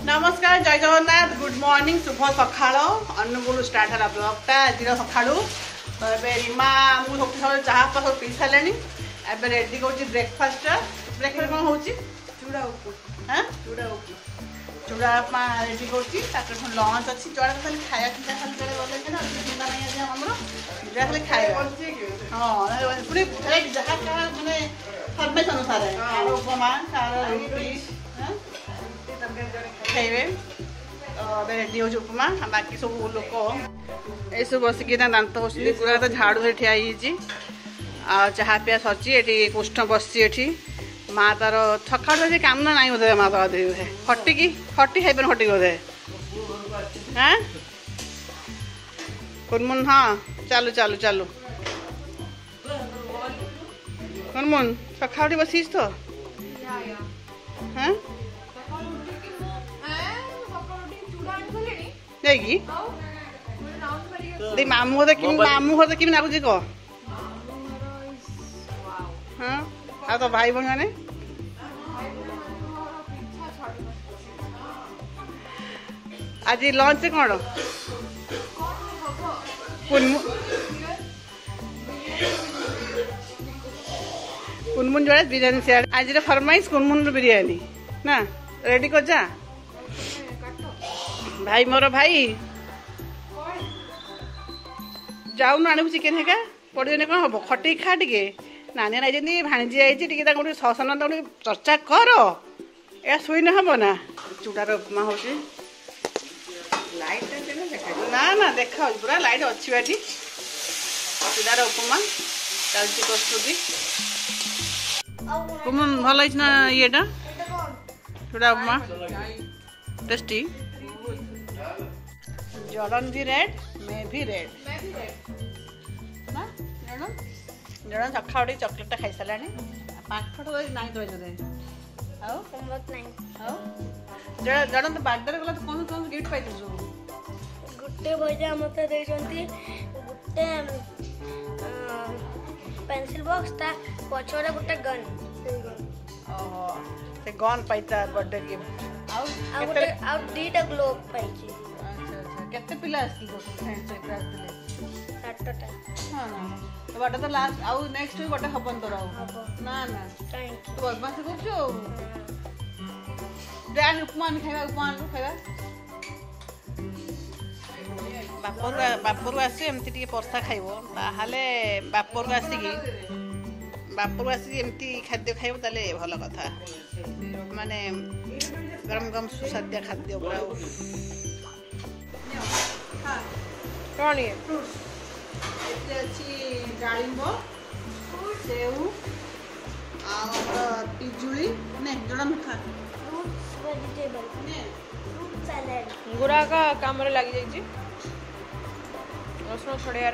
नमस्कार जय Jagannath good morning शुभ सकाळ अनुगुण स्टार्ट है ब्लॉगटा आज सका तो रीमा मुझे सब चाह सब पी सारे एवं रेडी कर ब्रेकफास्ट ब्रेकफास्ट कौन हो चूड़ा हाँ चूड़ा उपमा रेडी कर लंच अच्छी चूड़ा खाली खाया चिंता खाली गले चिंता नहीं आज आम चूड़ा खाली खाया हाँ पुणी जहाँ मैंने फरमाइश अनुसार उपमा रुटी खाइबे रेडी हो उपमा बाकी सब लोक ये सब बसिक दात बस पूरा तो झाड़ू से ठिया चाह पिया सरी कृष्ण बसी माँ तार सका कम ना नहीं बोधे माँ तार बोधे खटिकी खटी खाई खटिकी बोधे हाँ कुनमुन हाँ चलु चलु चलु कुनमुन सका बसी तो हाँ जाएगी मामू घर कि लगुच कह हाँ आ तो भाई भाई मैंने आज लंच कौन कुनमुन जोड़े बिरियानी से आज फरमाइश कुनमुन बिरियानी ना रेडी कर जा भाई मोर भाई जाऊन आने चिकेन है पड़े कौन हम खटे खा टे नानी आई भाणीजी आई ससन चर्चा कर या शुई ना हम ना चूड़ार उपमा हो ना ना देखा पूरा लाइट अच्छी बाटी चूड़ार उपमा चलती प्रस्तुति कुमन भल ना ये चूड़ा उपमा टेस्टी जड़न भी रेड मैं भी रेड ना जड़न सका चॉकलेट खाई सारा पाठ ना तो जड़न तो बार्थडे गला तो कौन कौन गिफ्ट पाई गुटे भैया मत गोटे पेंसिल बॉक्स ता पछरे गोटे गन ओहो से गन पाइता बर्थडे गिफ्ट आ दीटा ग्लोब पाई केते पिला आसी तो फ्रेंड्स एकरा आसले 8टा हां ना तो बाटा तो लास्ट आउ नेक्स्ट वीक बाटा हबन तो राउ ना ना काई तो बदमाश करछो जान उपमा खाइबा बापर आसी एमती टिके परसा खाइबो ताहाले बापर आसी एमती खाद्य खाइबो ताले भलो कथा माने गरम गरम सुसाद्य खाद्य पूरा कौन ये डालिंब सेव पिजुली ने जोड़ा मुखा गुरा का काम लगी जाइए रसुण छड़िया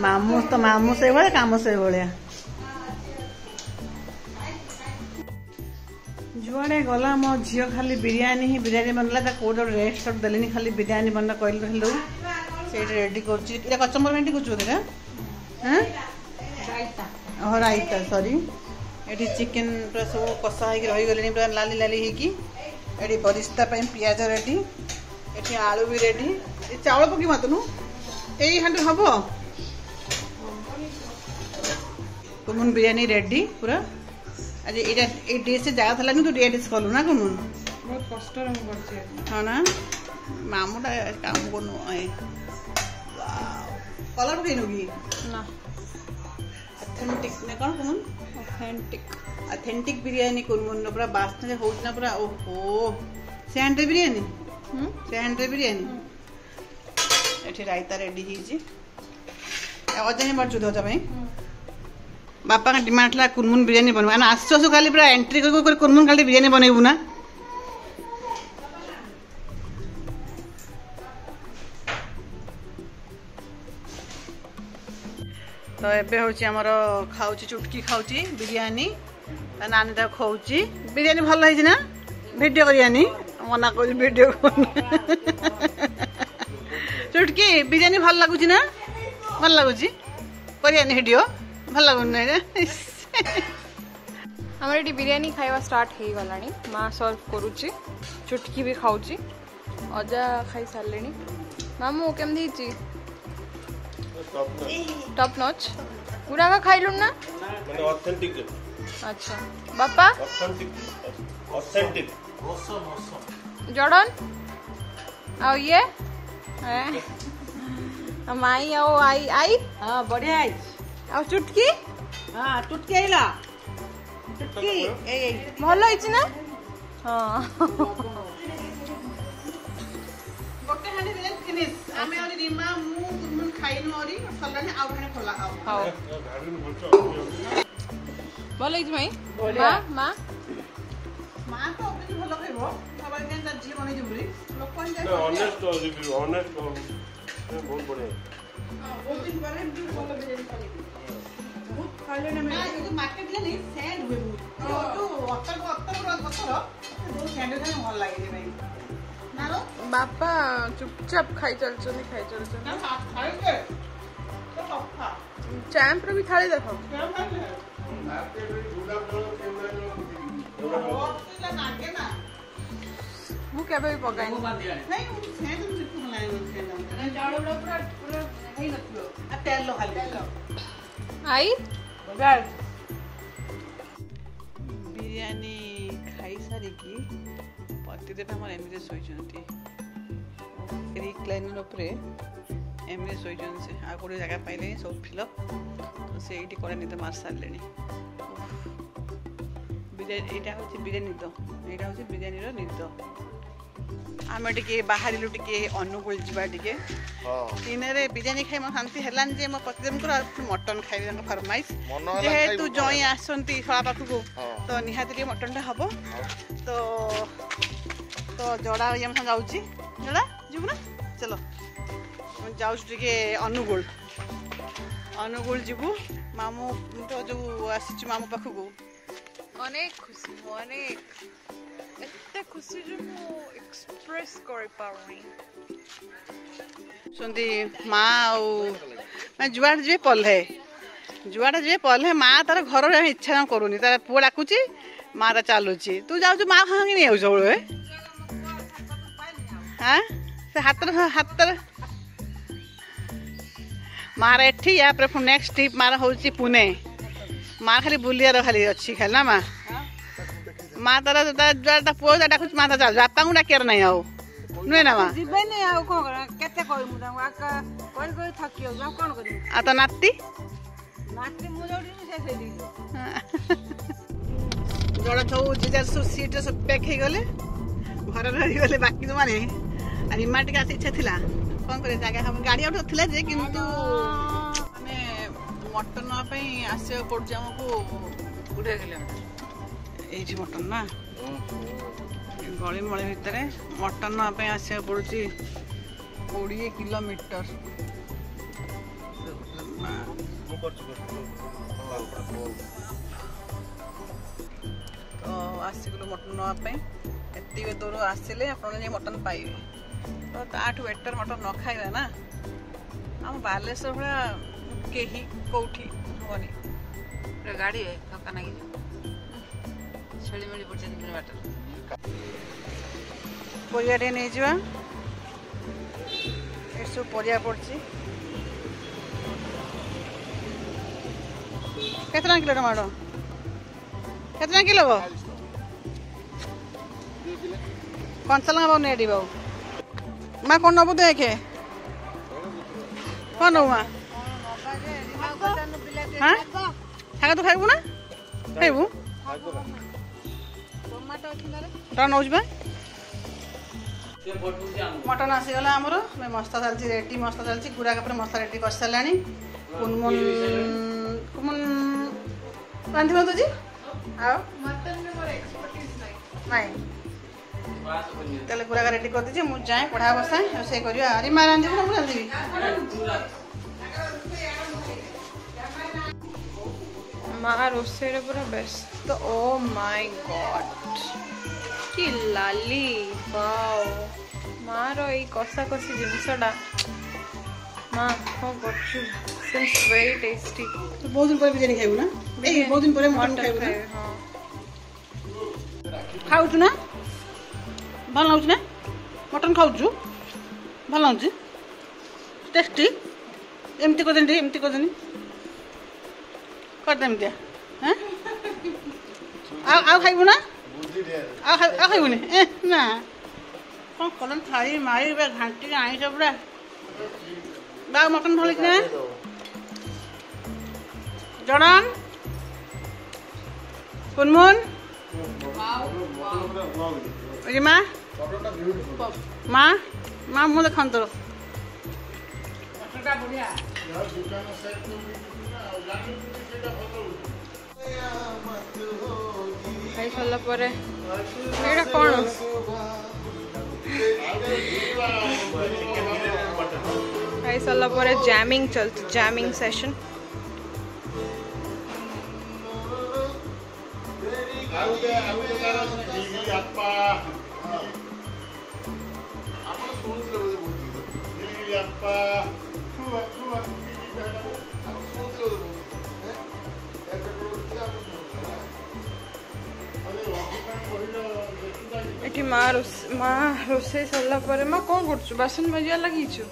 मामू तो मामू से भाया काम से भाया जुआड़े गला मो झी खाली बिरियानी ही बिरियानी बनला कौट रेस्ट देनी खाली बिरियानी बनना कहलु से रेडी कर कचम्बर भेटी कर रायता सॉरी ये चिकेन पूरा सब कषा हो रही पूरा लाली लाली होगी ये बरिस्ता पियाज रेडी ये आलू भी रेडी चावल पकई मत नु यही हाँ हम कुमुन बिरियानी रेडी पूरा आज ये डिश जगह था तू ये डिश कलु ना कुमुन बहुत कष्ट हाँ ना मामूटा काम कर कलर पकईनु कि ना ऑथेंटिक ना कौन कुमुन ऑथेंटिक बिरियानी कुमुन पूरा बास्ना हो पूरा ओहो से हांडे बिरियानी ये रायता रेडी अजानी बार जुदा बापा का डिमांड था कुनमुन बिरियानी बनवा ना आसु आसु खाली पूरा एंट्री कर कुनमुन खाली बिरियानी बनैबू ना तो एबे होची हमर खाउची चुटकी खाउची बिरियानी नानी ता खाउची बिरियानी भल है ना वीडियो करियानी मना कर वीडियो चुटकी बिरयानी भल लगुच ना भल लगुच करियानी वीडियो भल लगुन हमर एटी बिरयानी खाइबा स्टार्ट हे गलानी माँ सर्व करूची चुटकी भी खाऊची अजा खाई सारलेनी मामू केमदी ची टॉप नॉच पूरा का खाइलु ना माने ऑथेंटिक अच्छा बापा ऑथेंटिक जॉर्डन आओ ये माई आओ आई आई हाँ बढ़िया आओ चुटकी हाँ चुटकी आइला चुटकी भल होइची ना हाँ गोटे हांडी बिरयानी फिनिश आमे और रीमा मु गुनगुन खाइनु औरी सल्लाने आउ हाने खोला खाओ हाँ भल होइची माई माँ माँ तो अभी भल खाइबो सबाई केन ता जी बनै जुबरी लोक कोन जाय ऑनेस्ट रिव्यू ऑनेस्ट बहुत बढ़िया बहुत दिन पर हम भल बिरयानी खाइ बहुत खाइले ना मैं ये मार्केट ले नहीं सेंड हुए तो अत्तर बहुत सेंड खाने भल लागे भाई ना रो बापा चुपचाप खाई चलछो ना खाइके तो पक्का चैम्प रे भी थाली देखो क्या खाइले नागे ना मु केबे भी पकाइनी नहीं सेंड चिपको बनाए सेंड चावल पूरा नहीं नथियो आ तेल लो खाली आई बिरयानी खाई सारी की पतिदेव हमर एमजे सोइचंती रिक्लाइनर उपरे एमजे सोइचन से आ कोडी जगह पाइले सब फिलअप तो से एटी करे निते मार सारलेनी बिरयानी एटा होची बिरयानी तो एटा होची बिरयानी रो नितो आमे टिके बाहरिलु टिके अनुकूल जिबा टिके दिन रे बिरयानी खाइ म शांति हेलान जे म पतिदेव को मटन खाइबे न फरमाइश जे तू जई आसंती फळा पाखु को तो निहाती मटन टा हबो तो तो जड़ा ये हम जाउची जड़ा जीव ना चलो हम जाउछ टिके अनुकूल जीवु मामू तो जो आसीची मामू पाखु को अनेक खुशी अनेक एते खुशी जो मु एक्सप्रेस कर पाउनी सुंदी माँ मैं जुआड़ जे पल है माँ तार घर इच्छा ना करूनी तार पुआ डाकुची माँ ता चलुची तू जाऊ माँ खाई नहीं सब हाँ से हाथ मार एठी या नेक्स्ट ट्रिप मार होची पुणे माँ खाली बुलियार खाली अच्छी खाली ना माँ माँ तार जुआड़ा पुआ डाकुच माँ ता चल बापा को डाकियार नहीं आओ नुहे ना माँ जीबेनी आ को केते कहू मु आका कोई थकियो जा कोन करी आ तो नाती नाती मु जोडी से सेडी जड़ा तो जीजार सब सीट सब पैक हो गले घर रही गले बाकी जो माने अरे माटी का इच्छा थिला कोन करे जागा हम गाड़ी आउट थिला जे किंतु माने मटन पे आसे पड़ जाम को 20 किलोमीटर ए जी मटन ना गली मळे भितर मटन पे आसे पड़ुची 20 किलोमीटर तो आसिकलु मटन नापे एति दूर आसिले आपण मटन पाइबे तो ताठू बेटर मटन न खाइबा ना हम बालेश्वर भला केही कोठी होनी गाड़ी है थका नाही छेली मेली पड़ जानी बाटर परिया टे नहीं जीवा ए सब परिया पड़ची कितना किलो टमाटो कितना किलो बो कौन सा लगा ने डी बाबू माँ कौन नबू देखे कौन नबू माँ हाँ खागा तो खाइबू ना खाइबू टमाटो नौज बा मटन आसीगला आमर मसला चलती रेडी मसला चलती गुड़ा कपड़े मसला रेडी कर सारे कुनमुन कुनमुन रांधि मत जी नहीं तेल गुड़ा रेडी कर दीजिए मुझे जाए पढ़ा बसाए रोसे कर अरे माँ रांधि ना मुझे रांधि माँ रोसे पूरा बेस्ट तो ओ माय गॉड कि लाली वाओ माँ रो कषा कषी जिनसटा माँ कौन करछु सिंस वेरी टेस्टी तो बहुत दिन पर बिरयानी खाइबु ना ए बहुत दिन पर मटन खाइबु ना हाँ खाउछु ना भल लाउछ ना मटन खाउछु भल लाउछ टेस्टी एमती करदेनी करदेम दिया हैं आ खाइबु ना आ खाइबुनी ए ना कौन कलन थाई माई बे घांटी आई सब रे बा मटन भल कि ना जड़न कुनमुन माँ माँ माँ मुझे खान तो खाई सारा पर एटा कौन खाई सारा पर जैमिंग चलती जैमिंग सेशन एठी माँ रोसे सरला पर माँ कौन करछु बासन मजिया लगी छु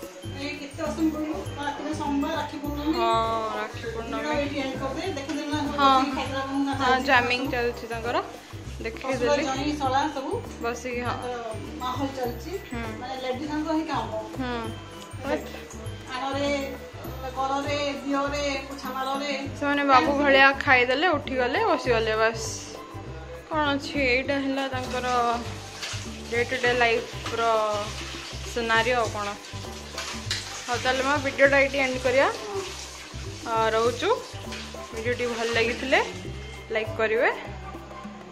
हाँ राखी पूर्णमी हाँ हाँ जैमिंग चलछि तांकर देखि देली बस कि हाँ माहौल चलछि माने लेडी संग ही काम आनरे कररे दियोरे कुछमारे से बाबू भलिया खाई देले उठी गले बसी गले बस कौन अच्छी एटा है तांकर डे टू डे लाइफ रो सिनारियो कौन हाँ ताले मैं वीडियोटा ये एंड करिया रोचु वीडियोटी भल लगी लाइक करेंगे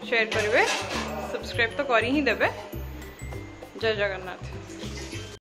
शेयर करेंगे सब्सक्राइब तो कर ही देवे जय जगन्नाथ।